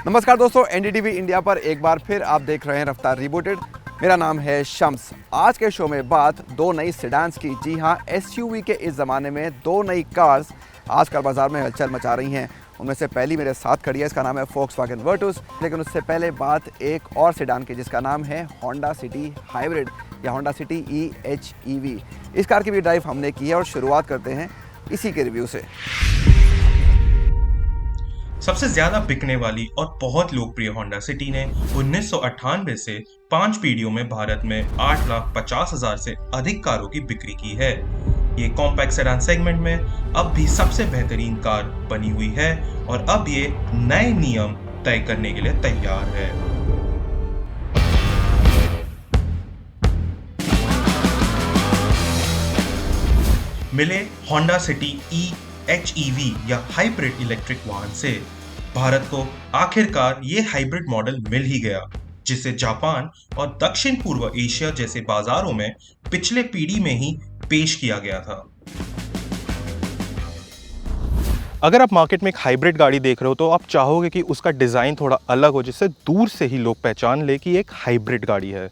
नमस्कार दोस्तों, NDTV India पर एक बार फिर आप देख रहे हैं रफ्तार रिबूटेड। मेरा नाम है शम्स। आज के शो में बात दो नई सेडान्स की। जी हाँ, एसयूवी के इस ज़माने में दो नई कार्स आजकल बाज़ार में हलचल मचा रही हैं। उनमें से पहली मेरे साथ खड़ी है, इसका नाम है फोक्सवैगन वर्टुस। लेकिन उससे पहले बात एक और सेडान की जिसका नाम है होंडा सिटी हाइब्रिड या होंडा सिटी EHEV। इस कार की भी ड्राइव हमने की है और शुरुआत करते हैं इसी के रिव्यू से। सबसे ज्यादा बिकने वाली और बहुत लोकप्रिय होंडा सिटी ने 1998 से 5 पीढ़ियों में भारत में 8,50,000 से अधिक कारों की बिक्री की है। ये कॉम्पैक्ट सेडान सेगमेंट में अब भी सबसे बेहतरीन कार बनी हुई है और अब ये नए नियम तय करने के लिए तैयार है। मिले होंडा सिटी EHEV या हाइब्रिड इलेक्ट्रिक वाहन से भारत को आखिरकार ये हाइब्रिड मॉडल मिल ही गया, जिसे जापान और दक्षिण पूर्व एशिया जैसे बाजारों में पिछले पीढ़ी में ही पेश किया गया था। अगर आप मार्केट में एक हाइब्रिड गाड़ी देख रहे हो तो आप चाहोगे कि उसका डिज़ाइन थोड़ा अलग हो, जिससे दूर से ही लोग पहचान ले कि एक हाइब्रिड गाड़ी है।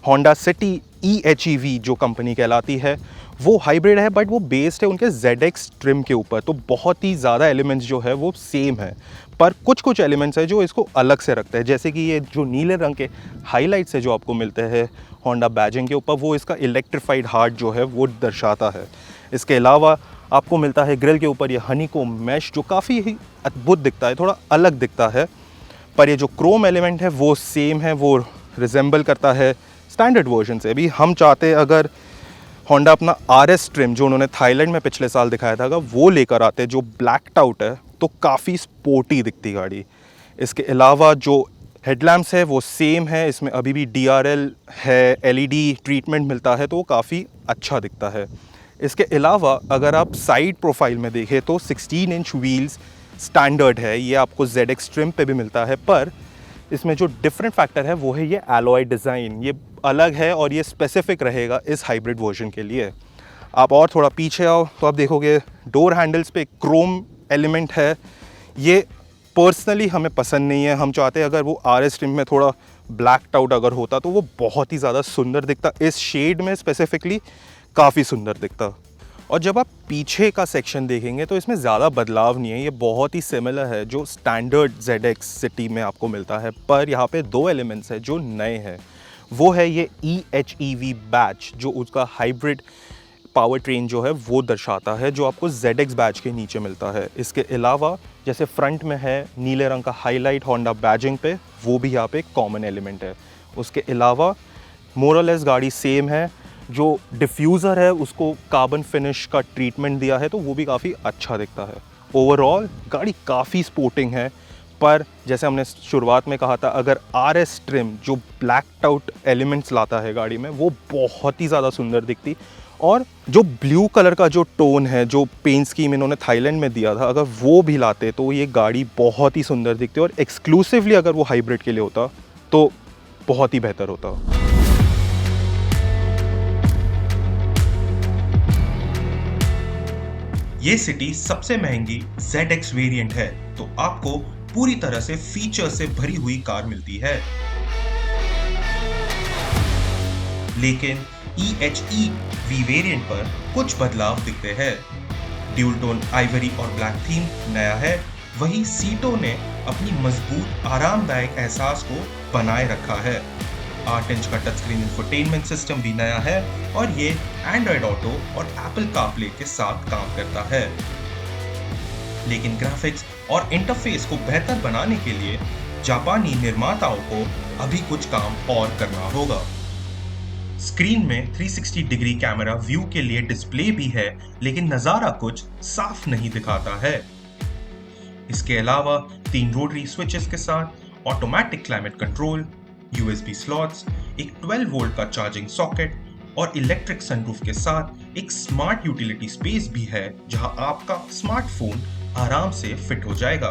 होंडा सिटी EHEV जो कंपनी कहलाती है वो हाइब्रिड है, बट वो बेस्ड है उनके ZX ट्रिम के ऊपर। तो बहुत ही ज़्यादा एलिमेंट्स जो है वो सेम है, पर कुछ एलिमेंट्स है जो इसको अलग से रखते हैं। जैसे कि ये जो नीले रंग के हाईलाइट्स है जो आपको मिलते हैं होंडा बैजिंग के ऊपर, वो इसका इलेक्ट्रीफाइड हार्ट जो है वो दर्शाता है। इसके अलावा आपको मिलता है ग्रिल के ऊपर ये हनीकोम मैश जो काफ़ी ही अद्भुत दिखता है, थोड़ा अलग दिखता है। पर ये जो क्रोम एलिमेंट है वो सेम है, वो रिजेंबल करता है स्टैंडर्ड वर्जन से। अभी हम चाहते हैं अगर होंडा अपना RS ट्रिम जो उन्होंने थाईलैंड में पिछले साल दिखाया था, अगर वो लेकर आते जो ब्लैक्ड आउट है तो काफ़ी स्पोर्टी दिखती गाड़ी। इसके अलावा जो हेडलैम्प्स है वो सेम है, इसमें अभी भी DRL है, LED ट्रीटमेंट मिलता है, तो वो काफ़ी अच्छा दिखता है। इसके अलावा अगर आप साइड प्रोफाइल में देखें तो 16 इंच व्हील्स स्टैंडर्ड है, ये आपको ZX ट्रिम पे भी मिलता है। पर इसमें जो डिफरेंट फैक्टर है वो है ये एलॉय डिज़ाइन, ये अलग है और ये स्पेसिफिक रहेगा इस हाइब्रिड वर्जन के लिए। आप और थोड़ा पीछे आओ तो आप देखोगे डोर हैंडल्स पे क्रोम एलिमेंट है। ये पर्सनली हमें पसंद नहीं है, हम चाहते हैं अगर वो RS ट्रिम में थोड़ा ब्लैक्ड आउट अगर होता तो वो बहुत ही ज़्यादा सुंदर दिखता, इस शेड में स्पेसिफिकली काफ़ी सुंदर दिखता। और जब आप पीछे का सेक्शन देखेंगे तो इसमें ज़्यादा बदलाव नहीं है, ये बहुत ही सिमिलर है जो स्टैंडर्ड ZX सिटी में आपको मिलता है। पर यहाँ पे दो एलिमेंट्स हैं जो नए हैं, वो है ये EHEV बैच जो उसका हाइब्रिड पावर ट्रेन जो है वो दर्शाता है, जो आपको ZX बैच के नीचे मिलता है। इसके अलावा जैसे फ्रंट में है नीले रंग का हाईलाइट होंडा बैजिंग पे, वो भी यहाँ पे कॉमन एलिमेंट है। उसके अलावा मोरलेस गाड़ी सेम है, जो डिफ्यूज़र है उसको कार्बन फिनिश का ट्रीटमेंट दिया है तो वो भी काफ़ी अच्छा दिखता है। ओवरऑल गाड़ी काफ़ी स्पोर्टिंग है, पर जैसे हमने शुरुआत में कहा था अगर RS ट्रिम जो ब्लैक्ड आउट एलिमेंट्स लाता है गाड़ी में वो बहुत ही ज़्यादा सुंदर दिखती। और जो ब्लू कलर का जो टोन है जो पेंट स्कीम इन्होंने थाईलैंड में दिया था, अगर वो भी लाते तो ये गाड़ी बहुत ही सुंदर दिखती और एक्सक्लूसिवली अगर वो हाइब्रिड के लिए होता तो बहुत ही बेहतर होता। ये सिटी सबसे महंगी ZX वेरिएंट है, तो आपको पूरी तरह से फीचर से भरी हुई कार मिलती है। लेकिन EHEV वेरिएंट पर कुछ बदलाव दिखते हैं। ड्यूल टोन आइवरी और ब्लैक थीम नया है, वहीं सीटों ने अपनी मजबूत आरामदायक एहसास को बनाए रखा है। 8 इंच का टच स्क्रीन इंफोटेनमेंट सिस्टम भी नया है और ये एंड्रॉयड ऑटो और एप्पल कारप्ले के साथ काम करता है। लेकिन ग्राफिक्स और इंटरफेस को बेहतर बनाने के लिए जापानी निर्माताओं को अभी कुछ काम और करना होगा। स्क्रीन में 360 डिग्री कैमरा व्यू के लिए डिस्प्ले भी है, लेकिन नजारा कुछ साफ नहीं दिखाता है। इसके अलावा 3 रोटरी स्विचेस के साथ automatic climate control, USB slots, एक 12 वोल्ट का चार्जिंग सॉकेट और इलेक्ट्रिक सनरूफ के साथ एक स्मार्ट यूटिलिटी स्पेस भी है जहां आपका स्मार्टफोन आराम से फिट हो जाएगा।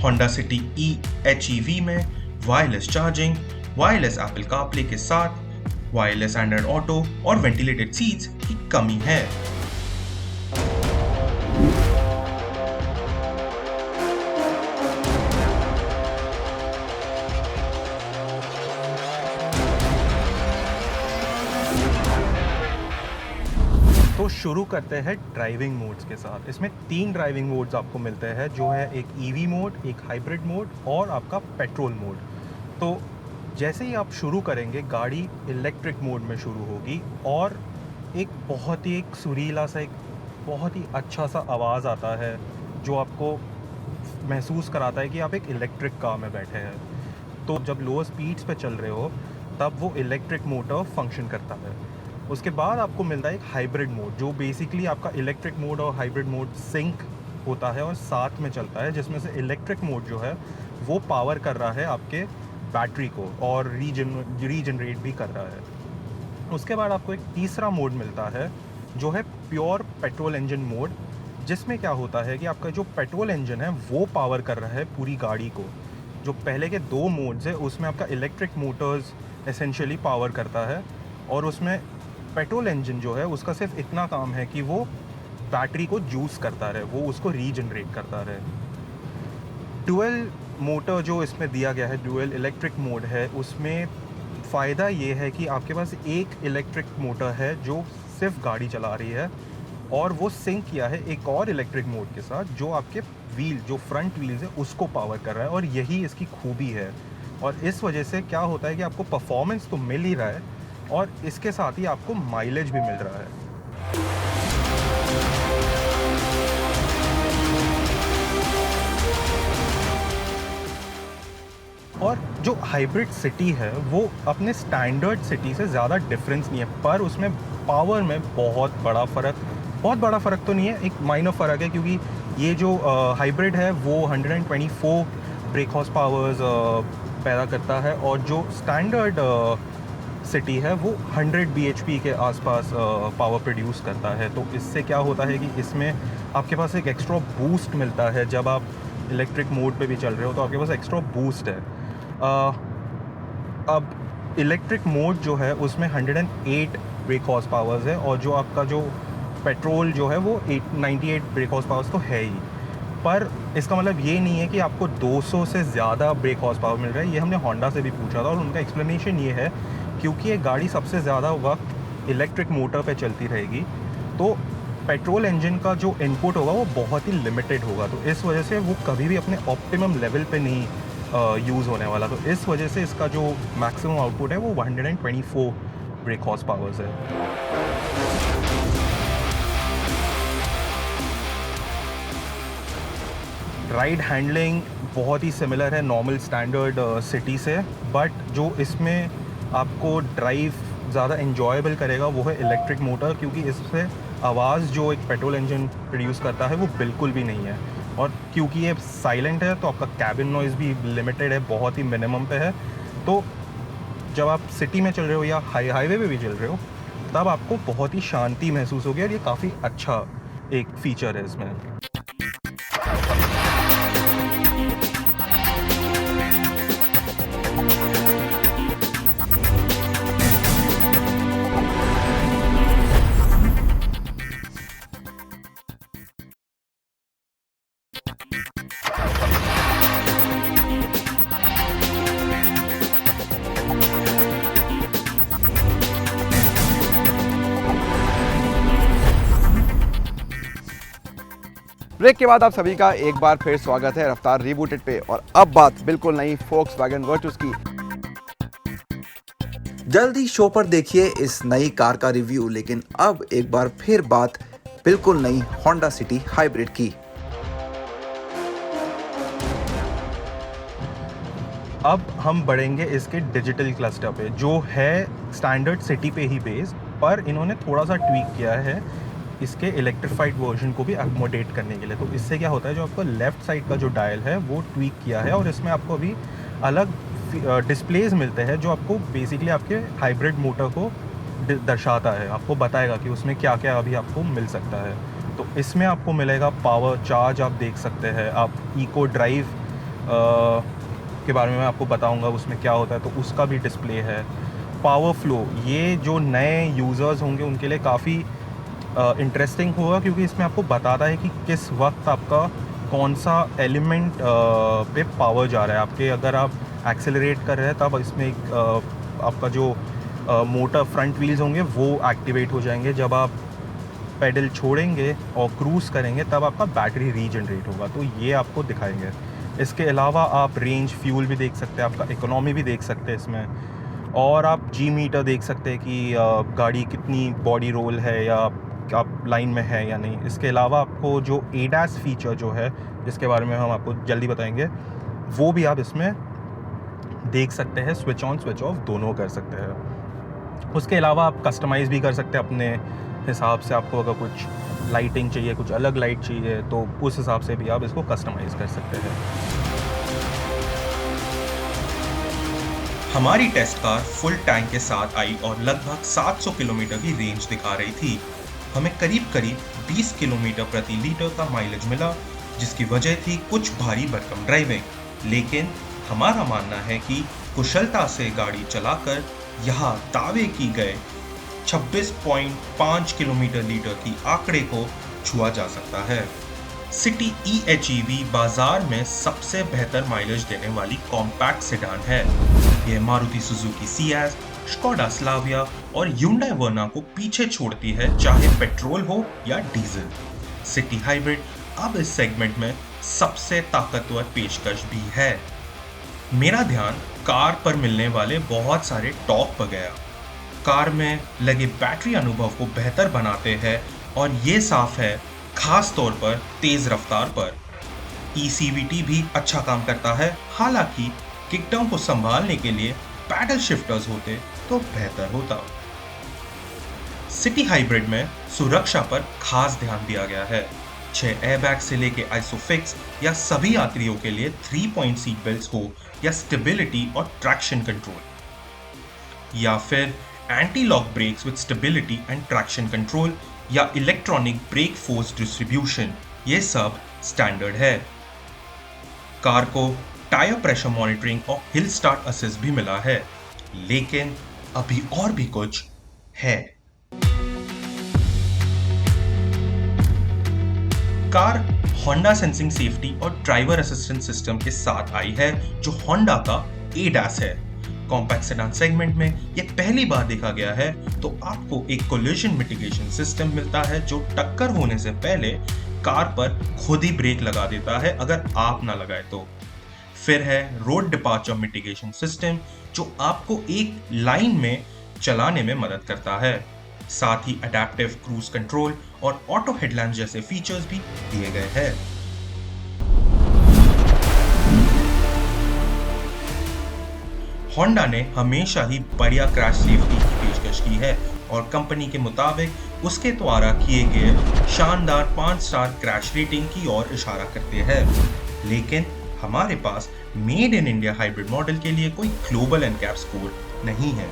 होंडा सिटी EHEV में wireless charging, wireless Apple CarPlay के साथ वायरलेस एंड्रॉयड ऑटो और वेंटिलेटेड सीट्स की कमी है। तो शुरू करते हैं ड्राइविंग मोड्स के साथ। इसमें 3 ड्राइविंग मोड्स आपको मिलते हैं, जो है एक ईवी मोड, एक हाइब्रिड मोड और आपका पेट्रोल मोड। तो जैसे ही आप शुरू करेंगे, गाड़ी इलेक्ट्रिक मोड में शुरू होगी और एक बहुत ही एक सुरीला सा, एक बहुत ही अच्छा सा आवाज़ आता है जो आपको महसूस कराता है कि आप एक इलेक्ट्रिक कार में बैठे हैं। तो जब लोअर स्पीड्स पे चल रहे हो तब वो इलेक्ट्रिक मोटर फंक्शन करता है। उसके बाद आपको मिलता है एक हाइब्रिड मोड, जो बेसिकली आपका इलेक्ट्रिक मोड और हाइब्रिड मोड सिंक होता है और साथ में चलता है, जिसमें से इलेक्ट्रिक मोड जो है वो पावर कर रहा है आपके बैटरी को और रीजनरेट भी कर रहा है। उसके बाद आपको एक तीसरा मोड मिलता है जो है प्योर पेट्रोल इंजन मोड, जिसमें क्या होता है कि आपका जो पेट्रोल इंजन है वो पावर कर रहा है पूरी गाड़ी को। जो पहले के 2 मोड्स है उसमें आपका इलेक्ट्रिक मोटर्स एसेंशियली पावर करता है और उसमें पेट्रोल इंजन जो है उसका सिर्फ इतना काम है कि वो बैटरी को जूस करता रहे, वो उसको रीजनरेट करता रहे। डुअल मोटर जो इसमें दिया गया है, डुअल इलेक्ट्रिक मोड है, उसमें फ़ायदा ये है कि आपके पास एक इलेक्ट्रिक मोटर है जो सिर्फ गाड़ी चला रही है और वो सिंक किया है एक और इलेक्ट्रिक मोड के साथ जो आपके व्हील, जो फ्रंट व्हील्स है उसको पावर कर रहा है, और यही इसकी खूबी है। और इस वजह से क्या होता है कि आपको परफॉर्मेंस तो मिल ही रहा है और इसके साथ ही आपको माइलेज भी मिल रहा है। और जो हाइब्रिड सिटी है वो अपने स्टैंडर्ड सिटी से ज़्यादा डिफरेंस नहीं है, पर उसमें पावर में बहुत बड़ा फ़र्क तो नहीं है, एक माइनर फ़र्क है, क्योंकि ये जो हाइब्रिड है वो 124 ब्रेक हॉर्स पावर्स पैदा करता है और जो स्टैंडर्ड सिटी है वो 100 bhp के आसपास पावर प्रोड्यूस करता है। तो इससे क्या होता है कि इसमें आपके पास एक एक्स्ट्रा बूस्ट मिलता है। जब आप इलेक्ट्रिक मोड पे भी चल रहे हो तो आपके पास एक्स्ट्रा बूस्ट है। अब इलेक्ट्रिक मोड जो है उसमें 108 ब्रेक हॉर्स पावर्स है और जो आपका जो पेट्रोल जो है वो 98 ब्रेक हॉर्स पावर्स तो है ही, पर इसका मतलब ये नहीं है कि आपको 200 से ज़्यादा ब्रेक हॉर्स पावर मिल रहा है। ये हमने होंडा से भी पूछा था और उनका एक्सप्लेनेशन ये है क्योंकि ये गाड़ी सबसे ज़्यादा वक्त इलेक्ट्रिक मोटर पे चलती रहेगी, तो पेट्रोल इंजन का जो इनपुट होगा वो बहुत ही लिमिटेड होगा, तो इस वजह से वो कभी भी अपने ऑप्टिमम लेवल पे नहीं यूज़ होने वाला। तो इस वजह से इसका जो मैक्सिमम आउटपुट है वो 124 ब्रेक हॉर्स पावर्स है। राइड हैंडलिंग बहुत ही सिमिलर है नॉर्मल स्टैंडर्ड सिटी से, बट जो इसमें आपको ड्राइव ज़्यादा इन्जॉयबल करेगा वो है इलेक्ट्रिक मोटर, क्योंकि इससे आवाज़ जो एक पेट्रोल इंजन प्रोड्यूस करता है वो बिल्कुल भी नहीं है। और क्योंकि ये साइलेंट है तो आपका कैबिन नॉइज़ भी लिमिटेड है, बहुत ही मिनिमम पे है। तो जब आप सिटी में चल रहे हो या हाईवे पे भी चल रहे हो तब आपको बहुत ही शांति महसूस होगी और ये काफ़ी अच्छा एक फ़ीचर है इसमें। ब्रेक के बाद आप सभी का एक बार फिर स्वागत है रफ्तार रीबूटेड पे। और अब बात बिल्कुल नई फोक्सवैगन वर्टुस की। जल्दी शो पर देखिए इस नई कार का रिव्यू, लेकिन अब एक बार फिर बात बिल्कुल नई होंडा सिटी हाइब्रिड की। अब हम बढ़ेंगे इसके डिजिटल क्लस्टर पे, जो है स्टैंडर्ड सिटी पे ही बेस्ड, पर इन्होंने थोड़ा सा ट्वीक किया है इसके इलेक्ट्रिफाइड वर्जन को भी अकोमोडेट करने के लिए। तो इससे क्या होता है, जो आपका लेफ़्ट साइड का जो डायल है वो ट्वीक किया है और इसमें आपको अभी अलग डिस्प्लेज मिलते हैं जो आपको बेसिकली आपके हाइब्रिड मोटर को दर्शाता है, आपको बताएगा कि उसमें क्या क्या अभी आपको मिल सकता है। तो इसमें आपको मिलेगा पावर चार्ज, आप देख सकते हैं, आप इको ड्राइव के बारे में मैं आपको बताऊंगा उसमें क्या होता है, तो उसका भी डिस्प्ले है। पावर फ्लो, ये जो नए यूज़र्स होंगे उनके लिए काफ़ी इंटरेस्टिंग होगा, क्योंकि इसमें आपको बताता है कि किस वक्त आपका कौन सा एलिमेंट पे पावर जा रहा है। आपके अगर आप एक्सेलरेट कर रहे हैं तब इसमें एक आपका जो मोटर फ्रंट व्हील्स होंगे वो एक्टिवेट हो जाएंगे। जब आप पेडल छोड़ेंगे और क्रूज़ करेंगे तब आपका बैटरी रीजनरेट होगा। तो ये आपको दिखाएंगे। इसके अलावा आप रेंज, फ्यूल भी देख सकते हैं, आपका इकोनॉमी भी देख सकते हैं इसमें, और आप जी मीटर देख सकते हैं कि गाड़ी कितनी बॉडी रोल है या आप लाइन में है या नहीं। इसके अलावा आपको जो ADAS फीचर जो है, जिसके बारे में हम आपको जल्दी बताएंगे, वो भी आप इसमें देख सकते हैं। स्विच ऑन स्विच ऑफ दोनों कर सकते हैं। उसके अलावा आप कस्टमाइज़ भी कर सकते हैं अपने हिसाब से। आपको अगर कुछ लाइटिंग चाहिए, कुछ अलग लाइट चाहिए, तो उस हिसाब से भी आप इसको कस्टमाइज़ कर सकते हैं। हमारी टेस्ट कार फुल टैंक के साथ आई और लगभग 700 किलोमीटर की रेंज दिखा रही थी। हमें करीब 20 किलोमीटर प्रति लीटर का माइलेज मिला, जिसकी वजह थी कुछ भारी भरकम ड्राइविंग। लेकिन हमारा मानना है कि कुशलता से गाड़ी चलाकर यहाँ दावे की गए 26.5 किलोमीटर लीटर की आंकड़े को छुआ जा सकता है। सिटी EHEV बाजार में सबसे बेहतर माइलेज देने वाली कॉम्पैक्ट सेडान है। यह Maruti Suzuki Ciaz, Skoda Slavia और Hyundai वर्ना को पीछे छोड़ती है, चाहे पेट्रोल हो या डीजल। सिटी हाइब्रिड अब इस सेगमेंट में सबसे ताकतवर पेशकश भी है। मेरा ध्यान कार पर मिलने वाले बहुत सारे टॉर्क पर गया। कार में लगे बैटरी अनुभव को बेहतर बनाते हैं और ये साफ है, खास तौर पर तेज रफ्तार पर। ECVT भी अच्छा काम करता है, हालांकि किकडाउन को संभालने के लिए पैडल शिफ्टर्स होते तो बेहतर होता। सिटी हाइब्रिड में सुरक्षा पर खास ध्यान दिया गया है। 6 एयरबैग से लेके आइसोफिक्स या सभी यात्रियों के लिए 3 पॉइंट सीट बेल्ट हो, या स्टेबिलिटी और ट्रैक्शन कंट्रोल, या फिर anti lock brakes with stability and traction control, या इलेक्ट्रॉनिक ब्रेक फोर्स डिस्ट्रीब्यूशन, ये सब स्टैंडर्ड है। कार को टायर प्रेशर मॉनिटरिंग और हिल स्टार्ट असिस्ट भी मिला है, लेकिन अभी और भी कुछ है। कार होंडा सेंसिंग सेफ्टी और ड्राइवर असिस्टेंट सिस्टम के साथ आई है, जो होंडा का ADAS है। कॉम्पैक्ट सेडान सेगमेंट में यह पहली बार देखा गया है, तो आपको एक कोलिजन मिटिगेशन सिस्टम मिलता है, जो टक्कर होने से पहले कार पर खुद ही ब्रेक लगा देता है अगर आप ना लगाए तो। फिर है रोड डिपार्चर मिटिगेशन सिस्टम, जो आपको एक लाइन में चलाने में मदद करता है। साथ ही अडैप्टिव क्रूज कंट्रोल और ऑटो हेडलैम्प जैसे फीचर्स भी दिए गए हैं। होंडा ने हमेशा ही बढ़िया क्रैश सेफ्टी की पेशकश की है और कंपनी के मुताबिक उसके द्वारा किए गए शानदार 5 स्टार क्रैश रेटिंग की ओर इशारा करते हैं। लेकिन हमारे पास made in India hybrid model के लिए कोई ग्लोबल एनकैप स्कोर नहीं है।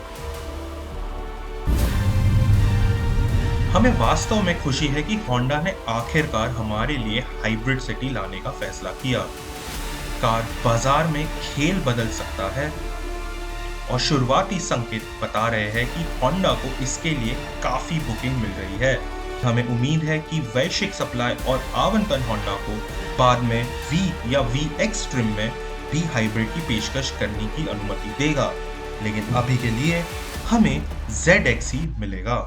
हमें वास्तव में खुशी है कि होंडा ने आखिरकार हमारे लिए हाइब्रिड सिटी लाने का फैसला किया। कार बाजार में खेल बदल सकता है और शुरुआती संकेत बता रहे हैं कि होंडा को इसके लिए काफी बुकिंग मिल रही है। हमें उम्मीद है कि वैश्विक सप्लाई और आवंटन होंडा को बाद में V या VX ट्रिम में भी हाइब्रिड की पेशकश करने की अनुमति देगा, लेकिन अभी के लिए हमें ZX ही मिलेगा।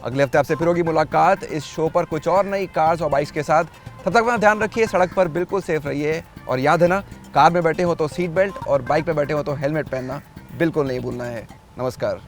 अगले हफ्ते आपसे फिर होगी मुलाकात इस शो पर कुछ और नई कार्स और बाइक्स के साथ। तब तक अपना ध्यान रखिए, सड़क पर बिल्कुल सेफ रहिए और याद है ना, कार में बैठे हो तो सीट बेल्ट और बाइक पे बैठे हो तो हेलमेट पहनना बिल्कुल नहीं भूलना है। नमस्कार।